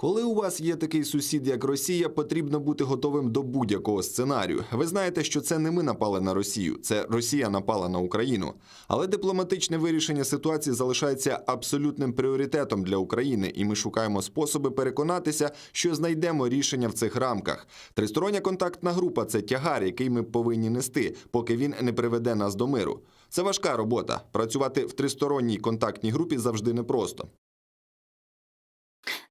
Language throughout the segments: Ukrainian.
Коли у вас є такий сусід, як Росія, потрібно бути готовим до будь-якого сценарію. Ви знаєте, що це не ми напали на Росію, це Росія напала на Україну. Але дипломатичне вирішення ситуації залишається абсолютним пріоритетом для України, і ми шукаємо способи переконатися, що знайдемо рішення в цих рамках. Тристороння контактна група – це тягар, який ми повинні нести, поки він не приведе нас до миру. Це важка робота. Працювати в тристоронній контактній групі завжди непросто.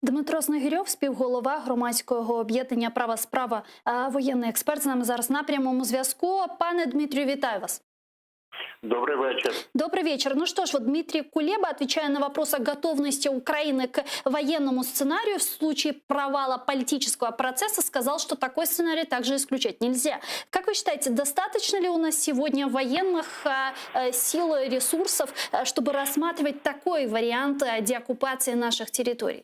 Дмитро Снегирьов, співголова громадського об'єднання «Права справа», воєнний експерт, з нами зараз на прямому зв'язку. Пане Дмитрию, вітаю вас. Добрый вечер. Добрый вечер. Ну что ж, вот Дмитрий Кулеба, отвечая на вопрос о готовности Украины к военному сценарию в случае провала политического процесса, сказал, что такой сценарий также исключать нельзя. Как вы считаете, достаточно ли у нас сегодня военных сил и ресурсов, чтобы рассматривать такой вариант деоккупации наших территорий?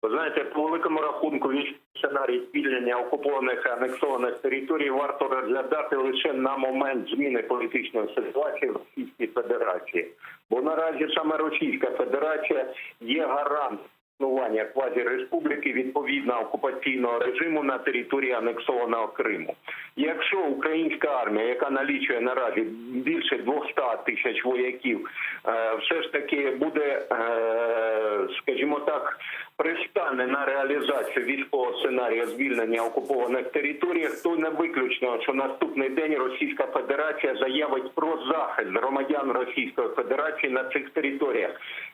Ви знаєте, по великому рахунку сценарій звільнення окупованих і анексованих територій варто розглядати лише на момент зміни політичної ситуації в Російській Федерації. Бо наразі саме Російська Федерація є гарантом існування квазіреспубліки відповідно окупаційного режиму на території анексованого Криму. Якщо українська армія, яка налічує наразі більше 200 тисяч вояків, все ж таки буде, скажімо так, пристане на реалізацію військового сценарію звільнення окупованих територій, то не виключно, що наступний день Російська Федерація заявить про захист громадян Російської Федерації на цих територіях.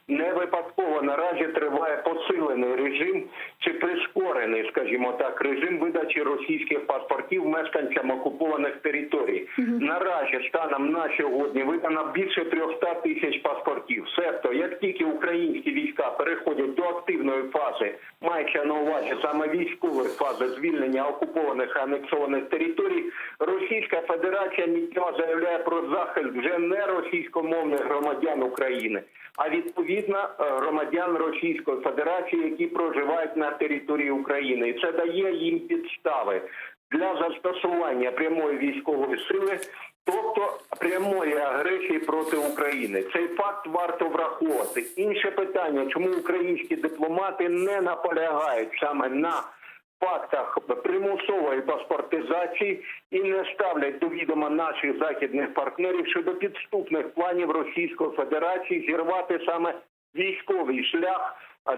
Не випадково наразі триває посилений режим чи прискорений, скажімо так, режим видачі російських паспортів мешканцям окупованих територій. Наразі станом на сьогодні видано більше 300 тисяч паспортів. Себто, як тільки українські війська переходять до активної фази, маючи на увазі саме військової фази звільнення окупованих і анексованих територій, Російська Федерація міцно заявляє про захист вже не російськомовних громадян України, а відповідно громадян Російської Федерації, які проживають на території України. І це дає їм підстави для застосування прямої військової сили, тобто прямої агресії проти України. Цей факт варто враховувати. Інше питання, чому українські дипломати не наполягають саме на фактах примусової паспортизації і не ставлять до відома наших західних партнерів щодо підступних планів Російської Федерації зірвати саме військовий шлях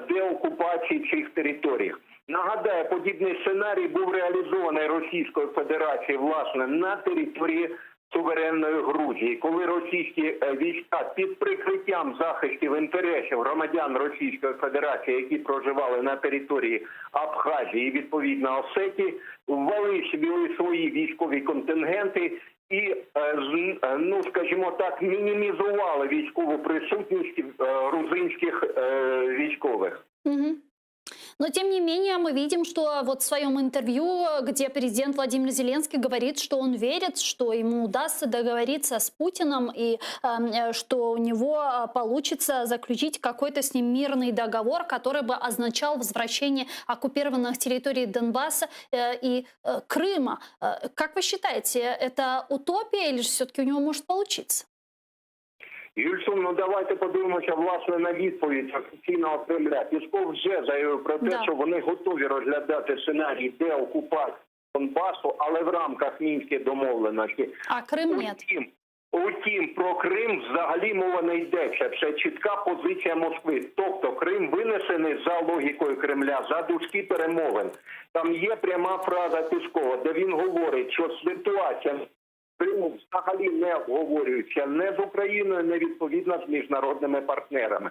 деокупації цих територій. Нагадаю, подібний сценарій був реалізований Російською Федерацією, власне, на території суверенної Грузії, коли російські війська під прикриттям захистів інтересів громадян Російської Федерації, які проживали на території Абхазії і відповідно Осетії, ввели свої військові контингенти і, ну, скажімо так, мінімізували військову присутність грузинських військових. Но, тем не менее, мы видим, что вот в своем интервью, где президент Владимир Зеленский говорит, что он верит, что ему удастся договориться с Путиным и что у него получится заключить какой-то с ним мирный договор, который бы означал возвращение оккупированных территорий Донбасса и Крыма. Как вы считаете, это утопия или же все-таки у него может получиться? Юльсун, ну давайте подивимося, власне, на відповідь офіційного Кремля. Пісков вже заявив про те, що вони готові розглядати сценарій деокупації Донбасу, але в рамках Мінських домовленостей. А Крим ні. Утім, про Крим взагалі мова не йдеться. Це чітка позиція Москви. Тобто Крим винесений за логікою Кремля, за дужки перемовин. Там є пряма фраза Піскова, де він говорить, що ситуація Криму взагалі не обговорюється не з Україною, не відповідно з міжнародними партнерами.